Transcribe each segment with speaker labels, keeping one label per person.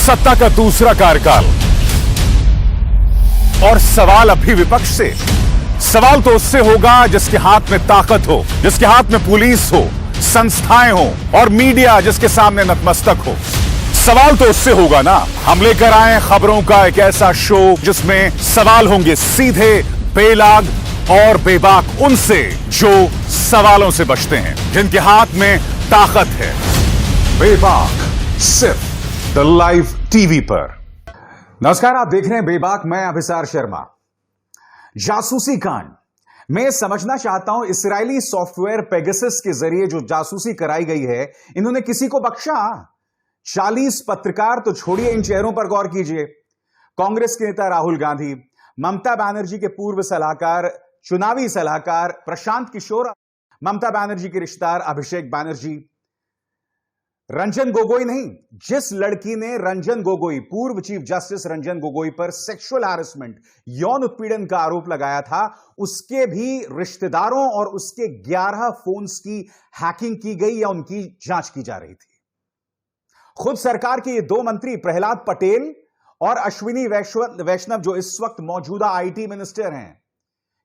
Speaker 1: सत्ता का दूसरा कार्यकाल। और सवाल अभी विपक्ष से, सवाल तो उससे होगा जिसके हाथ में ताकत हो, जिसके हाथ में पुलिस हो, संस्थाएं हो और मीडिया जिसके सामने नतमस्तक हो। सवाल तो उससे होगा ना। हम लेकर आए खबरों का एक ऐसा शो जिसमें सवाल होंगे सीधे, बेलाग और बेबाक उनसे जो सवालों से बचते हैं, जिनके हाथ में ताकत है। बेबाक सिर्फ द लाइव टीवी पर। नमस्कार, आप देख रहे हैं बेबाक, मैं अभिसार शर्मा। जासूसी कांड मैं समझना चाहता हूं, इस्राएली सॉफ्टवेयर पेगासस के जरिए जो जासूसी कराई गई है, इन्होंने किसी को बख्शा? 40 पत्रकार तो छोड़िए, इन चेहरों पर गौर कीजिए। कांग्रेस के नेता राहुल गांधी, ममता बनर्जी के पूर्व सलाहकार, चुनावी सलाहकार प्रशांत किशोर, ममता बनर्जी के रिश्तेदार अभिषेक बनर्जी, रंजन गोगोई नहीं, जिस लड़की ने रंजन गोगोई, पूर्व चीफ जस्टिस रंजन गोगोई पर सेक्सुअल हैरेसमेंट, यौन उत्पीड़न का आरोप लगाया था, उसके भी रिश्तेदारों और उसके 11 फोन्स की हैकिंग की गई या उनकी जांच की जा रही थी। खुद सरकार के ये 2 मंत्री प्रहलाद पटेल और अश्विनी वैष्णव जो इस वक्त मौजूदा आईटी मिनिस्टर हैं,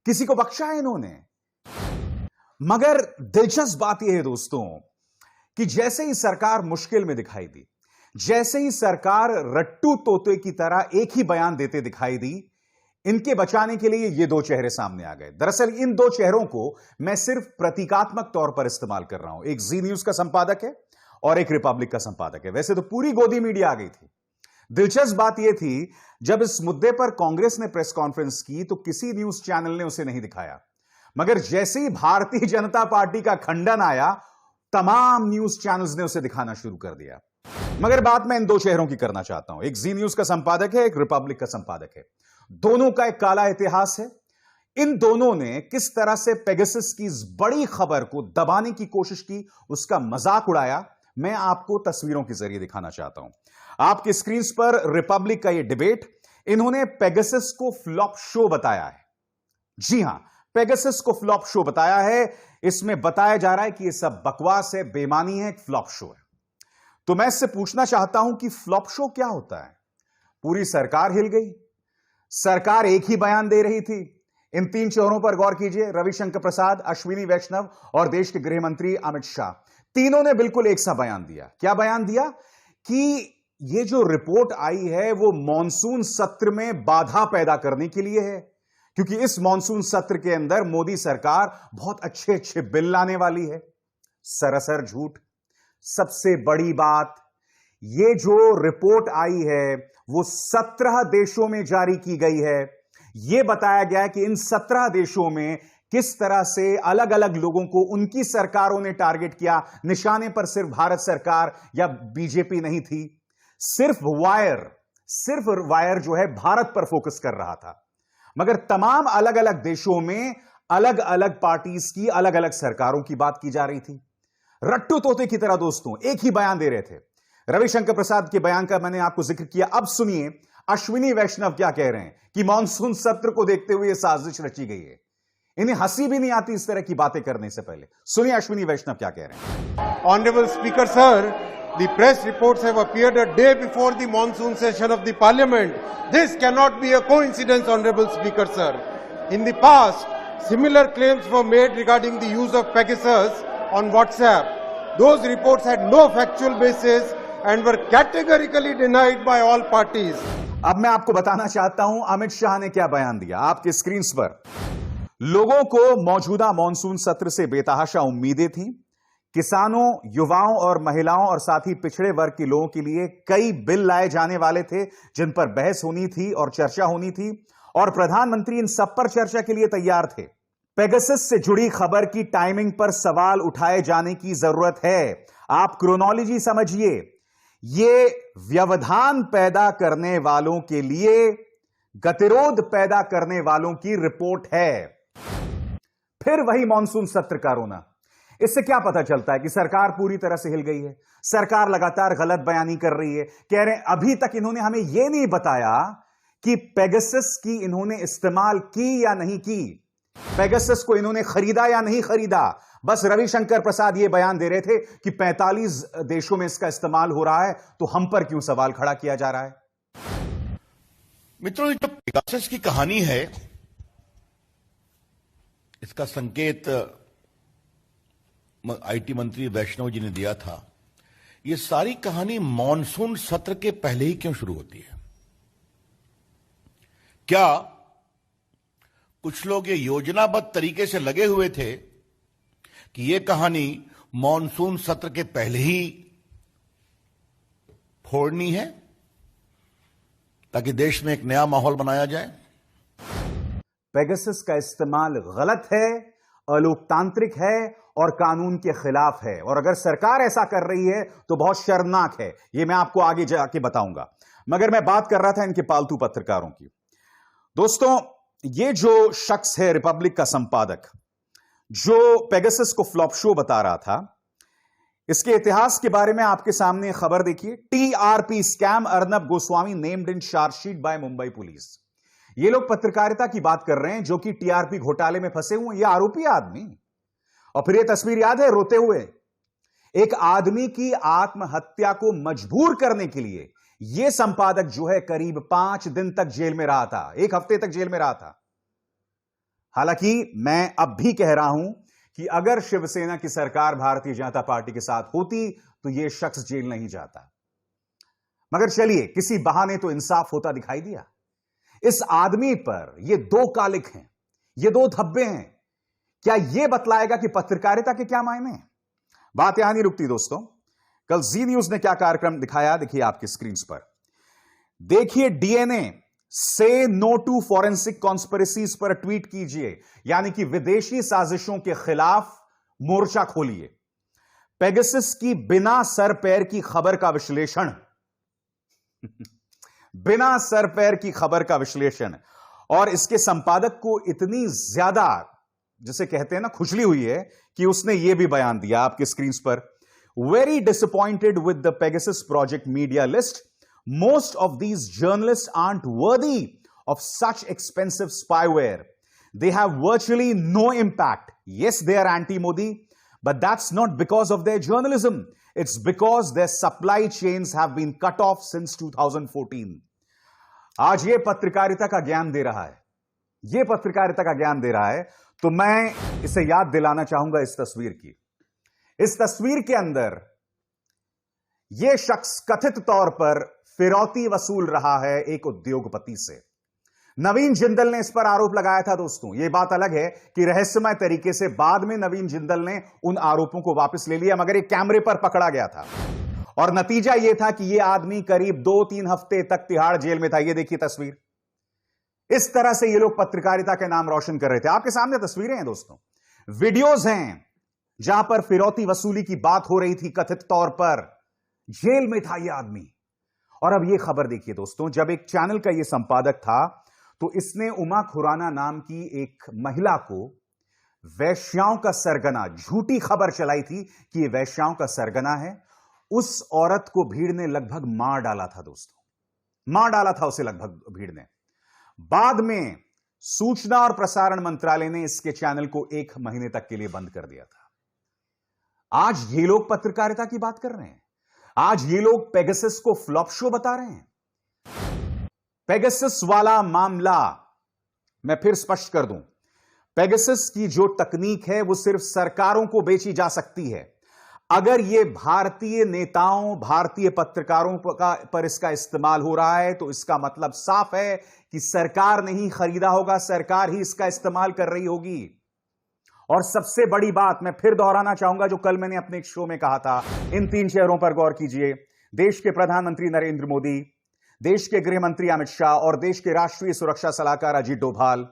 Speaker 1: किसी को बख्शा है इन्होंने? मगर दिलचस्प बात यह है दोस्तों कि जैसे ही सरकार मुश्किल में दिखाई दी, जैसे ही सरकार रट्टू तोते की तरह एक ही बयान देते दिखाई दी, इनके बचाने के लिए ये 2 चेहरे सामने आ गए। दरअसल इन 2 चेहरों को मैं सिर्फ प्रतीकात्मक तौर पर इस्तेमाल कर रहा हूं। एक जी न्यूज का संपादक है और एक रिपब्लिक का संपादक है। वैसे तो पूरी गोदी मीडिया आ गई थी। दिलचस्प बात यह थी, जब इस मुद्दे पर कांग्रेस ने प्रेस कॉन्फ्रेंस की तो किसी न्यूज चैनल ने उसे नहीं दिखाया, मगर जैसे ही भारतीय जनता पार्टी का खंडन आया, तमाम न्यूज चैनल्स ने उसे दिखाना शुरू कर दिया। मगर बात मैं इन 2 चेहरों की करना चाहता हूं। एक जी न्यूज का संपादक है, एक रिपब्लिक का संपादक है। दोनों का एक काला इतिहास है। इन दोनों ने किस तरह से पेगासस की इस बड़ी खबर को दबाने की कोशिश की, उसका मजाक उड़ाया, मैं आपको तस्वीरों के जरिए दिखाना चाहता हूं। आपके स्क्रीन पर रिपब्लिक का यह डिबेट, इन्होंने पेगासस को फ्लॉप शो बताया है। जी हां, पेगासस को फ्लॉप शो बताया है। इसमें बताया जा रहा है कि यह सब बकवास है, बेईमानी है, एक फ्लॉप शो है। तो मैं इससे पूछना चाहता हूं कि फ्लॉप शो क्या होता है? पूरी सरकार हिल गई। सरकार एक ही बयान दे रही थी। इन 3 चेहरों पर गौर कीजिए, रविशंकर प्रसाद, अश्विनी वैष्णव और देश के गृह मंत्री अमित शाह। तीनों ने बिल्कुल एक सा बयान दिया। क्या बयान दिया? कि यह जो रिपोर्ट आई है वो मॉनसून सत्र में बाधा पैदा करने के लिए है, क्योंकि इस मॉनसून सत्र के अंदर मोदी सरकार बहुत अच्छे बिल लाने वाली है। सरासर झूठ। सबसे बड़ी बात, ये जो रिपोर्ट आई है वो 17 देशों में जारी की गई है। यह बताया गया है कि इन 17 देशों में किस तरह से अलग अलग लोगों को उनकी सरकारों ने टारगेट किया। निशाने पर सिर्फ भारत सरकार या बीजेपी नहीं थी, सिर्फ वायर जो है भारत पर फोकस कर रहा था। मगर तमाम अलग अलग देशों में अलग अलग पार्टीज की अलग अलग सरकारों की बात की जा रही थी। रट्टू तोते की तरह दोस्तों एक ही बयान दे रहे थे। रविशंकर प्रसाद के बयान का मैंने आपको जिक्र किया। अब सुनिए अश्विनी वैष्णव क्या कह रहे हैं कि मॉनसून सत्र को देखते हुए यह साजिश रची गई है। इन्हें हंसी भी नहीं आती इस तरह की बातें करने से पहले। सुनिए अश्विनी वैष्णव क्या कह रहे हैं।
Speaker 2: Honourable speaker sir, the press reports have appeared a day before the monsoon session of the parliament. This cannot be a coincidence, honorable speaker sir. In the past, similar claims were made regarding the use of Pegasus on WhatsApp. Those reports had no factual basis and were categorically denied by all parties.
Speaker 1: अब मैं आपको बताना चाहता हूं अमित शाह ने क्या बयान दिया। आपके स्क्रीन पर लोगों को मौजूदा मॉनसून सत्र से बेतहाशा उम्मीदें थीं। किसानों, युवाओं और महिलाओं और साथ ही पिछड़े वर्ग के लोगों के लिए कई बिल लाए जाने वाले थे जिन पर बहस होनी थी और चर्चा होनी थी, और प्रधानमंत्री इन सब पर चर्चा के लिए तैयार थे। पेगासस से जुड़ी खबर की टाइमिंग पर सवाल उठाए जाने की जरूरत है। आप क्रोनोलॉजी समझिए। यह व्यवधान पैदा करने वालों के लिए, गतिरोध पैदा करने वालों की रिपोर्ट है। फिर वही मॉनसून सत्र का रोना। इससे क्या पता चलता है कि सरकार पूरी तरह से हिल गई है। सरकार लगातार गलत बयानी कर रही है। कह रहे हैं अभी तक इन्होंने हमें यह नहीं बताया कि पेगासस की इन्होंने इस्तेमाल की या नहीं की। पेगासस को इन्होंने खरीदा या नहीं खरीदा? बस रविशंकर प्रसाद ये बयान दे रहे थे कि 45 देशों में इसका इस्तेमाल हो रहा है, तो हम पर क्यों सवाल खड़ा किया जा रहा है?
Speaker 3: मित्रों, ये जो पेगासस की कहानी है, इसका संकेत आईटी मंत्री वैष्णव जी ने दिया था। ये सारी कहानी मॉनसून सत्र के पहले ही क्यों शुरू होती है? क्या कुछ लोग ये योजनाबद्ध तरीके से लगे हुए थे कि ये कहानी मॉनसून सत्र के पहले ही फोड़नी है ताकि देश में एक नया माहौल बनाया जाए?
Speaker 1: पेगासस का इस्तेमाल गलत है, अलोकतांत्रिक है और कानून के खिलाफ है, और अगर सरकार ऐसा कर रही है तो बहुत शर्मनाक है। यह मैं आपको आगे जाके बताऊंगा। मगर मैं बात कर रहा था इनके पालतू पत्रकारों की। दोस्तों, ये जो शख्स है रिपब्लिक का संपादक, जो पेगासस को फ्लॉप शो बता रहा था, इसके इतिहास के बारे में आपके सामने खबर देखिए। TRP scam, Arnab Goswami named in chargesheet by Mumbai police. ये लोग पत्रकारिता की बात कर रहे हैं जो कि टीआरपी घोटाले में फंसे हुए, ये आरोपी आदमी। और फिर ये तस्वीर याद है, रोते हुए एक आदमी की आत्महत्या को मजबूर करने के लिए यह संपादक जो है करीब 5 दिन तक जेल में रहा था, 1 हफ्ते तक जेल में रहा था। हालांकि मैं अब भी कह रहा हूं कि अगर शिवसेना की सरकार भारतीय जनता पार्टी के साथ होती तो यह शख्स जेल नहीं जाता। मगर चलिए, किसी बहाने तो इंसाफ होता दिखाई दिया। इस आदमी पर ये 2 कालिक हैं, ये 2 धब्बे हैं। क्या यह बतलाएगा कि पत्रकारिता के क्या मायने हैं? बात यहां नहीं रुकती दोस्तों। कल जी न्यूज ने क्या कार्यक्रम दिखाया, देखिए आपकी स्क्रीन पर। देखिए, डीएनए से नो टू फॉरेंसिक कॉन्स्पिरेसीज पर ट्वीट कीजिए, यानी कि विदेशी साजिशों के खिलाफ मोर्चा खोलिए। पेगासस की बिना सर पैर की खबर का विश्लेषण बिना सर पैर की खबर का विश्लेषण, और इसके संपादक को इतनी ज्यादा, जिसे कहते हैं ना, खुजली हुई है कि उसने यह भी बयान दिया आपके स्क्रीन पर। Very disappointed with the Pegasus project media list. Most of these journalists aren't worthy of such expensive spyware. They have virtually no impact. Yes, they are anti-Modi, but that's not because of their journalism. It's because their supply chains have been cut off since 2014. आज ये पत्रकारिता का ज्ञान दे रहा है, ये पत्रकारिता का ज्ञान दे रहा है। तो मैं इसे याद दिलाना चाहूंगा इस तस्वीर की। इस तस्वीर के अंदर यह शख्स कथित तौर पर फिरौती वसूल रहा है एक उद्योगपति से। नवीन जिंदल ने इस पर आरोप लगाया था दोस्तों। यह बात अलग है कि रहस्यमय तरीके से बाद में नवीन जिंदल ने उन आरोपों को वापस ले लिया, मगर एक कैमरे पर पकड़ा गया था और नतीजा यह था कि यह आदमी करीब 2-3 हफ्ते तक तिहाड़ जेल में था। यह देखिए तस्वीर। इस तरह से ये लोग पत्रकारिता के नाम रोशन कर रहे थे। आपके सामने तस्वीरें हैं दोस्तों, वीडियोज हैं जहां पर फिरौती वसूली की बात हो रही थी। कथित तौर पर जेल में था यह आदमी। और अब यह खबर देखिए दोस्तों, जब एक चैनल का यह संपादक था तो इसने उमा खुराना नाम की एक महिला को वैश्याओं का सरगना, झूठी खबर चलाई थी कि यह वैश्याओं का सरगना है। उस औरत को भीड़ ने लगभग मार डाला था दोस्तों, मार डाला था उसे लगभग भीड़ ने। बाद में सूचना और प्रसारण मंत्रालय ने इसके चैनल को 1 महीने तक के लिए बंद कर दिया था। आज ये लोग पत्रकारिता की बात कर रहे हैं, आज ये लोग पेगासस को फ्लॉप शो बता रहे हैं। पेगासस वाला मामला मैं फिर स्पष्ट कर दूं, पेगासस की जो तकनीक है वो सिर्फ सरकारों को बेची जा सकती है। अगर ये भारतीय नेताओं, भारतीय पत्रकारों पर इसका इस्तेमाल हो रहा है तो इसका मतलब साफ है कि सरकार ने ही खरीदा होगा, सरकार ही इसका इस्तेमाल कर रही होगी। और सबसे बड़ी बात मैं फिर दोहराना चाहूंगा जो कल मैंने अपने एक शो में कहा था, इन 3 चेहरों पर गौर कीजिए। देश के प्रधानमंत्री नरेंद्र मोदी, देश के गृह मंत्री अमित शाह और देश के राष्ट्रीय सुरक्षा सलाहकार अजीत डोभाल,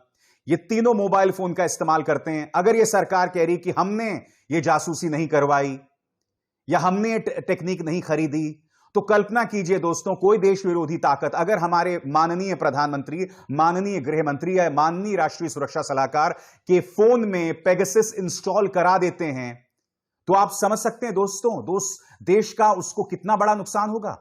Speaker 1: ये तीनों मोबाइल फोन का इस्तेमाल करते हैं। अगर ये सरकार कह रही कि हमने ये जासूसी नहीं करवाई या हमने ये टेक्निक नहीं खरीदी, तो कल्पना कीजिए दोस्तों, कोई देश विरोधी ताकत अगर हमारे माननीय प्रधानमंत्री, माननीय गृह मंत्री या माननीय राष्ट्रीय सुरक्षा सलाहकार के फोन में पेगासस इंस्टॉल करा देते हैं, तो आप समझ सकते हैं दोस्तों, देश का उसको कितना बड़ा नुकसान होगा।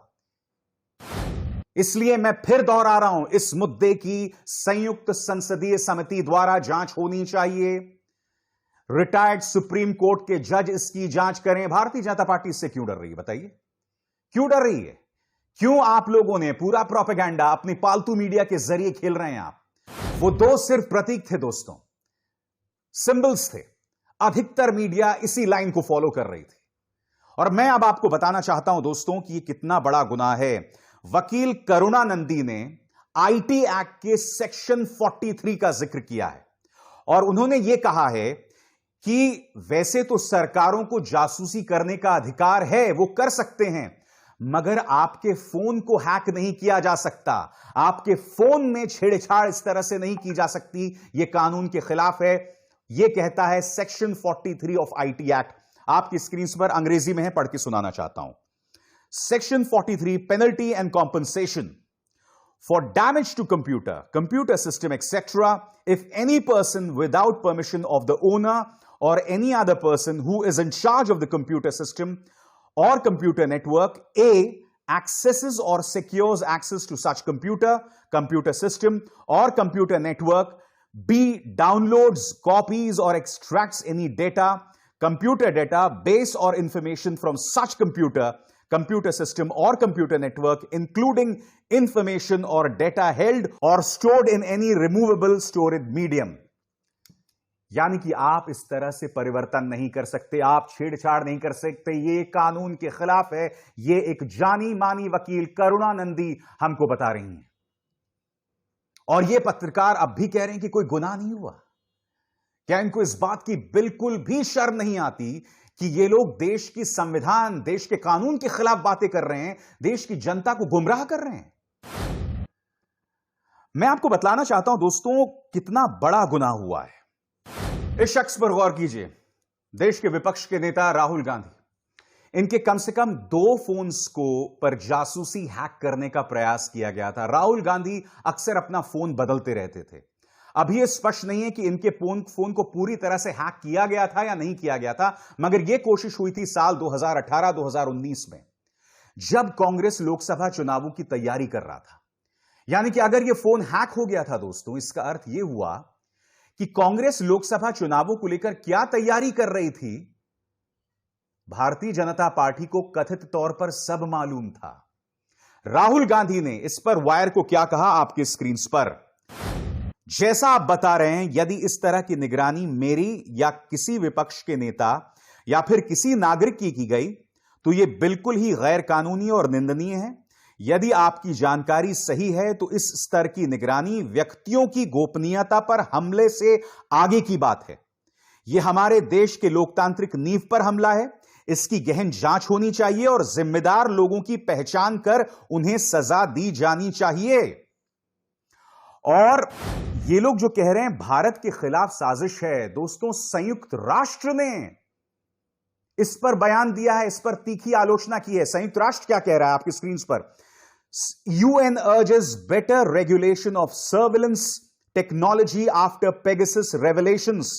Speaker 1: इसलिए मैं फिर दोहरा रहा हूं, इस मुद्दे की संयुक्त संसदीय समिति द्वारा जांच होनी चाहिए। रिटायर्ड सुप्रीम कोर्ट के जज इसकी जांच करें। भारतीय जनता पार्टी इससे क्यों डर रही है बताइए? क्यों डर रही है? क्यों आप लोगों ने पूरा प्रोपेगेंडा अपनी पालतू मीडिया के जरिए खेल रहे हैं? आप वो दो सिर्फ प्रतीक थे दोस्तों, सिंबल्स थे। अधिकतर मीडिया इसी लाइन को फॉलो कर रही थी। और मैं अब आपको बताना चाहता हूं दोस्तों कि यह कितना बड़ा गुनाह है। वकील करुणानंदी ने आईटी एक्ट के सेक्शन 43 का जिक्र किया है और उन्होंने यह कहा है कि वैसे तो सरकारों को जासूसी करने का अधिकार है, वो कर सकते हैं, मगर आपके फोन को हैक नहीं किया जा सकता। आपके फोन में छेड़छाड़ इस तरह से नहीं की जा सकती, यह कानून के खिलाफ है। यह कहता है सेक्शन 43 ऑफ आईटी एक्ट। आपकी स्क्रीन पर अंग्रेजी में है, पढ़ के सुनाना चाहता हूं। Section 43, penalty and compensation for damage to computer system, etc. if any person without permission of the owner or any other person who is in charge of the computer system or computer network, A, accesses or secures access to such computer system or computer network, B, downloads, copies or extracts any data, computer data, base or information from such computer system or computer network, including information or data held or stored in any removable storage medium. यानी कि आप इस तरह से परिवर्तन नहीं कर सकते, आप छेड़छाड़ नहीं कर सकते, ये कानून के खिलाफ है। ये एक जानी मानी वकील करुणानंदी हमको बता रही हैं। और ये पत्रकार अब भी कह रहे हैं कि कोई गुनाह नहीं हुआ। क्या इनको इस बात की बिल्कुल भी शर्म नहीं आती कि ये लोग देश की संविधान, देश के कानून के खिलाफ बातें कर रहे हैं, देश की जनता को गुमराह कर रहे हैं? मैं आपको बतलाना चाहता हूं दोस्तों कितना बड़ा गुनाह हुआ है। इस शख्स पर गौर कीजिए, देश के विपक्ष के नेता राहुल गांधी। इनके कम से कम 2 फोन्स को पर जासूसी हैक करने का प्रयास किया गया था। राहुल गांधी अक्सर अपना फोन बदलते रहते थे। अभी यह स्पष्ट नहीं है कि इनके फोन को पूरी तरह से हैक किया गया था या नहीं किया गया था, मगर यह कोशिश हुई थी साल 2018-2019 में, जब कांग्रेस लोकसभा चुनावों की तैयारी कर रहा था। यानी कि अगर यह फोन हैक हो गया था दोस्तों, इसका अर्थ यह हुआ कि कांग्रेस लोकसभा चुनावों को लेकर क्या तैयारी कर रही थी, भारतीय जनता पार्टी को कथित तौर पर सब मालूम था। राहुल गांधी ने इस पर वायर को क्या कहा आपके स्क्रीन पर, जैसा आप बता रहे हैं, यदि इस तरह की निगरानी मेरी या किसी विपक्ष के नेता या फिर किसी नागरिक की गई तो यह बिल्कुल ही गैर कानूनी और निंदनीय है। यदि आपकी जानकारी सही है तो इस स्तर की निगरानी व्यक्तियों की गोपनीयता पर हमले से आगे की बात है। यह हमारे देश के लोकतांत्रिक नींव पर हमला है। इसकी गहन जांच होनी चाहिए और जिम्मेदार लोगों की पहचान कर उन्हें सजा दी जानी चाहिए। और ये लोग जो कह रहे हैं भारत के खिलाफ साजिश है, दोस्तों संयुक्त राष्ट्र ने इस पर बयान दिया है, इस पर तीखी आलोचना की है। संयुक्त राष्ट्र क्या कह रहा है आपकी स्क्रीन पर, UN urges better regulation of surveillance technology after Pegasus revelations.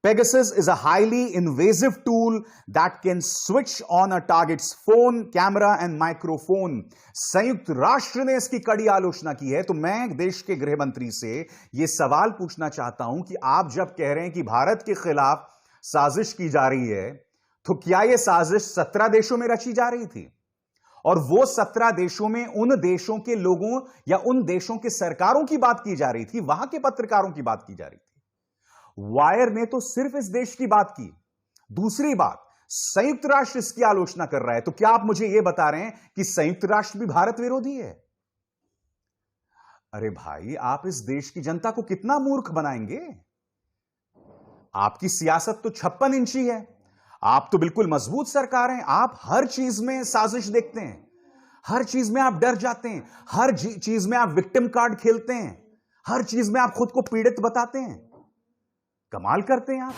Speaker 1: Pegasus is a highly invasive tool that can switch on a target's phone, camera and microphone. संयुक्त राष्ट्र ने इसकी कड़ी आलोचना की है। तो मैं देश के गृह मंत्री से यह सवाल पूछना चाहता हूं कि आप जब कह रहे हैं कि भारत के खिलाफ साजिश की जा रही है, तो क्या यह साजिश 17 देशों में रची जा रही थी? और वो 17 देशों में उन देशों के लोगों या उन देशों के सरकारों की बात की जा रही थी, वहां के पत्रकारों की बात की जा रही थी। वायर ने तो सिर्फ इस देश की बात की। दूसरी बात, संयुक्त राष्ट्र इसकी आलोचना कर रहा है। तो क्या आप मुझे यह बता रहे हैं कि संयुक्त राष्ट्र भी भारत विरोधी है? अरे भाई, आप इस देश की जनता को कितना मूर्ख बनाएंगे? आपकी सियासत तो 56 इंची है। आप तो बिल्कुल मजबूत सरकार हैं। आप हर चीज में साजिश देखते हैं, हर चीज में आप डर जाते हैं, हर चीज में आप विक्टिम कार्ड खेलते हैं, हर चीज में आप खुद को पीड़ित बताते हैं। कमाल करते हैं आप।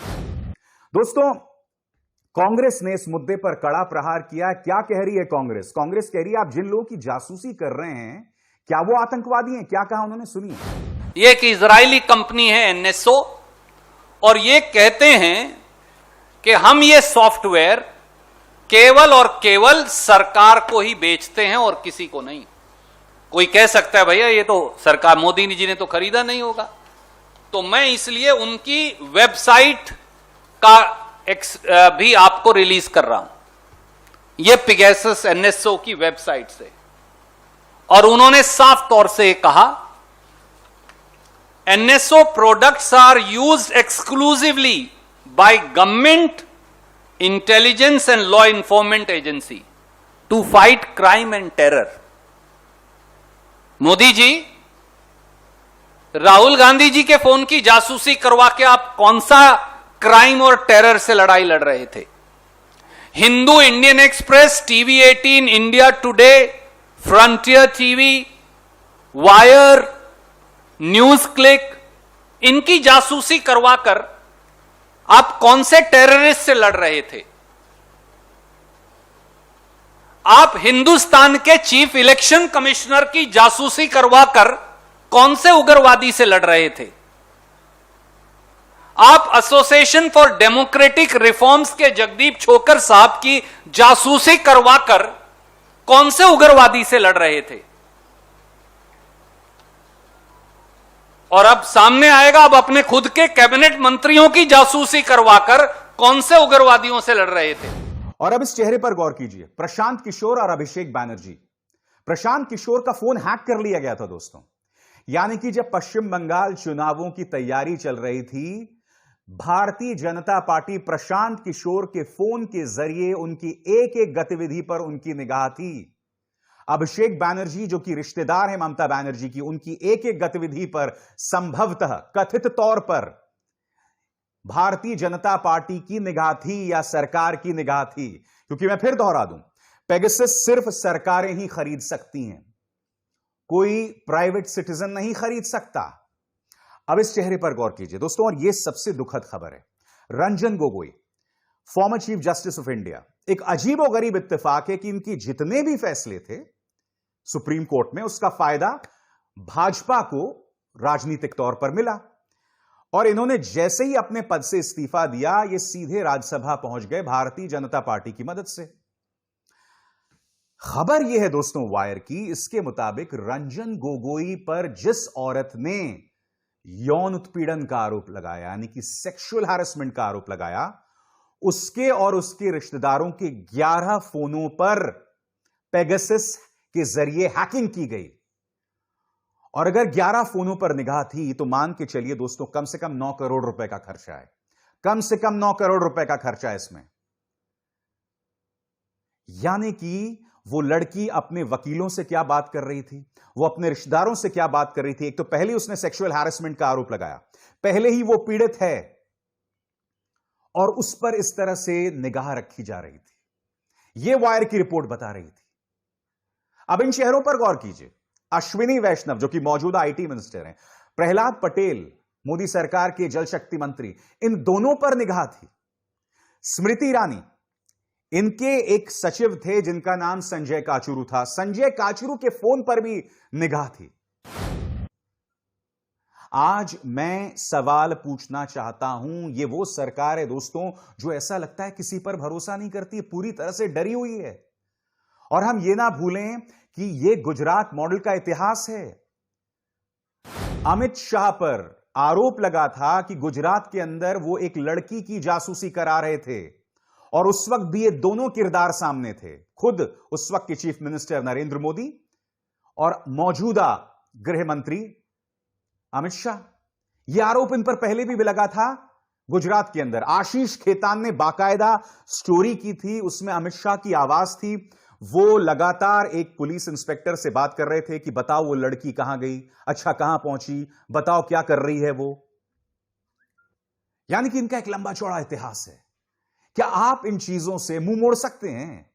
Speaker 1: दोस्तों, कांग्रेस ने इस मुद्दे पर कड़ा प्रहार किया। क्या कह रही है कांग्रेस? कांग्रेस कह रही है आप जिन लोगों की जासूसी कर रहे हैं, क्या वो आतंकवादी हैं? क्या कहा उन्होंने, सुनिए।
Speaker 4: ये एक इजरायली कंपनी है NSO, और ये कहते हैं कि हम ये सॉफ्टवेयर केवल और केवल सरकार को ही बेचते हैं और किसी को नहीं। कोई कह सकता है भैया ये तो सरकार मोदी जी ने तो खरीदा नहीं होगा, तो मैं इसलिए उनकी वेबसाइट का भी आपको रिलीज कर रहा हूं, ये पेगासस एनएसओ की वेबसाइट से। और उन्होंने साफ तौर से कहा NSO products are used exclusively by government intelligence and law enforcement agency to fight crime and terror. Modi ji, Rahul Gandhi ji के फोन की जासूसी करवा के आप कौन सा क्राइम और टेरर से लड़ाई लड़ रहे थे? Hindu, Indian express, TV 18, India today, frontier TV, wire, news click, इनकी जासूसी करवाकर आप कौन से टेररिस्ट से लड़ रहे थे? आप हिंदुस्तान के चीफ इलेक्शन कमिश्नर की जासूसी करवाकर कौन से उग्रवादी से लड़ रहे थे? आप एसोसिएशन फॉर डेमोक्रेटिक रिफॉर्म्स के जगदीप छोकर साहब की जासूसी करवाकर कौन से उग्रवादी से लड़ रहे थे? और अब सामने आएगा, अब अपने खुद के कैबिनेट मंत्रियों की जासूसी करवाकर कौन से उग्रवादियों से लड़ रहे थे?
Speaker 5: और अब इस चेहरे पर गौर कीजिए, प्रशांत किशोर और अभिषेक बैनर्जी। प्रशांत किशोर का फोन हैक कर लिया गया था दोस्तों, यानी कि जब पश्चिम बंगाल चुनावों की तैयारी चल रही थी, भारतीय जनता पार्टी प्रशांत किशोर के फोन के जरिए उनकी एक एक गतिविधि पर उनकी निगाह थी। अभिषेक बैनर्जी जो कि रिश्तेदार हैं ममता बनर्जी की, उनकी एक एक गतिविधि पर संभवतः कथित तौर पर भारतीय जनता पार्टी की निगाह थी या सरकार की निगाह थी। क्योंकि मैं फिर दोहरा दूं, पेगासस सिर्फ सरकारें ही खरीद सकती हैं, कोई प्राइवेट सिटीजन नहीं खरीद सकता। अब इस चेहरे पर गौर कीजिए दोस्तों, और यह सबसे दुखद खबर है। Ranjan Gogoi, former chief justice of India, एक अजीबोगरीब इत्तेफाक है कि इनकी जितने भी फैसले थे सुप्रीम कोर्ट में, उसका फायदा भाजपा को राजनीतिक तौर पर मिला। और इन्होंने जैसे ही अपने पद से इस्तीफा दिया, ये सीधे राज्यसभा पहुंच गए भारतीय जनता पार्टी की मदद से। खबर यह है दोस्तों वायर की, इसके मुताबिक रंजन गोगोई पर जिस औरत ने यौन उत्पीड़न का आरोप लगाया, यानी कि सेक्सुअल हैरेसमेंट का आरोप लगाया, उसके और उसके रिश्तेदारों के 11 फोनों पर पेगासस के जरिए हैकिंग की गई। और अगर 11 फोनों पर निगाह थी तो मान के चलिए दोस्तों, कम से कम 9 करोड़ रुपए का खर्चा है, कम से कम 9 करोड़ रुपए का खर्चा है इसमें। यानी कि वो लड़की अपने वकीलों से क्या बात कर रही थी, वो अपने रिश्तेदारों से क्या बात कर रही थी। एक तो पहले उसने सेक्सुअल हैरेसमेंट का आरोप लगाया, पहले ही वो पीड़ित है, और उस पर इस तरह से निगाह रखी जा रही थी। यह वायर की रिपोर्ट बता रही थी। अब इन चेहरों पर गौर कीजिए। अश्विनी वैष्णव जो कि मौजूदा आईटी मिनिस्टर हैं, प्रहलाद पटेल मोदी सरकार के जल शक्ति मंत्री, इन दोनों पर निगाह थी। स्मृति ईरानी, इनके एक सचिव थे जिनका नाम संजय काचुरु था, संजय काचुरु के फोन पर भी निगाह थी। आज मैं सवाल पूछना चाहता हूं, यह वो सरकार है दोस्तों जो ऐसा लगता है किसी पर भरोसा नहीं करती, पूरी तरह से डरी हुई है। और हम ये ना भूलें कि यह गुजरात मॉडल का इतिहास है। अमित शाह पर आरोप लगा था कि गुजरात के अंदर वो एक लड़की की जासूसी करा रहे थे, और उस वक्त भी ये दोनों किरदार सामने थे, खुद उस वक्त के चीफ मिनिस्टर नरेंद्र मोदी और मौजूदा गृह मंत्री अमित शाह। यह आरोप इन पर पहले भी लगा था गुजरात के अंदर। आशीष खेतान ने बाकायदा स्टोरी की थी, उसमें अमित शाह की आवाज थी। वो लगातार एक पुलिस इंस्पेक्टर से बात कर रहे थे कि बताओ वो लड़की कहां गई, अच्छा कहां पहुंची, बताओ क्या कर रही है वो। यानी कि इनका एक लंबा चौड़ा इतिहास है। क्या आप इन चीजों से मुंह मोड़ सकते हैं?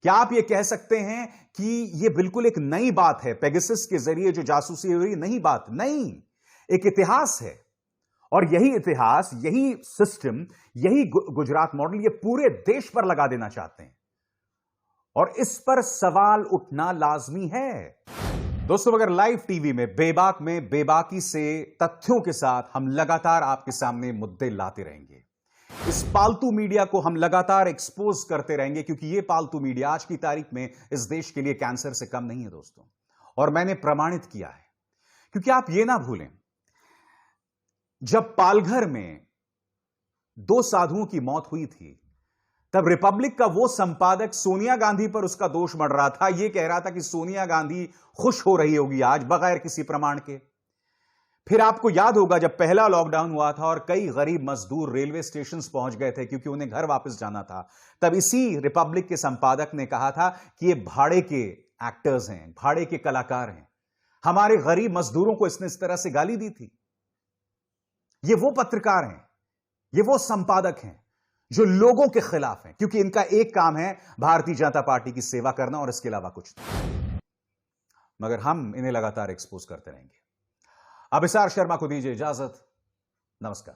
Speaker 5: क्या आप ये कह सकते हैं कि ये बिल्कुल एक नई बात है, पेगासस के जरिए जो जासूसी हुई, नई बात नहीं, एक इतिहास है। और यही इतिहास, यही सिस्टम, यही गुजरात मॉडल ये पूरे देश पर लगा देना चाहते हैं, और इस पर सवाल उठना लाजमी है। दोस्तों, अगर लाइव टीवी में बेबाकी से तथ्यों के साथ हम लगातार आपके सामने मुद्दे लाते रहेंगे, इस पालतू मीडिया को हम लगातार एक्सपोज करते रहेंगे, क्योंकि यह पालतू मीडिया आज की तारीख में इस देश के लिए कैंसर से कम नहीं है दोस्तों। और मैंने प्रमाणित किया है। क्योंकि आप यह ना भूलें, जब पालघर में 2 साधुओं की मौत हुई थी, तब रिपब्लिक का वो संपादक सोनिया गांधी पर उसका दोष मढ़ रहा था। यह कह रहा था कि सोनिया गांधी खुश हो रही होगी आज बगैर किसी प्रमाण के। फिर आपको याद होगा जब पहला लॉकडाउन हुआ था और कई गरीब मजदूर रेलवे स्टेशन पहुंच गए थे क्योंकि उन्हें घर वापस जाना था, तब इसी रिपब्लिक के संपादक ने कहा था कि ये भाड़े के एक्टर्स हैं, भाड़े के कलाकार हैं। हमारे गरीब मजदूरों को इसने इस तरह से गाली दी थी। ये वो पत्रकार हैं, ये वो संपादक हैं जो लोगों के खिलाफ हैं, क्योंकि इनका एक काम है भारतीय जनता पार्टी की सेवा करना और इसके अलावा कुछ नहीं। मगर हम इन्हें लगातार एक्सपोज करते रहेंगे। अभिसार शर्मा को दीजिए इजाजत। नमस्कार।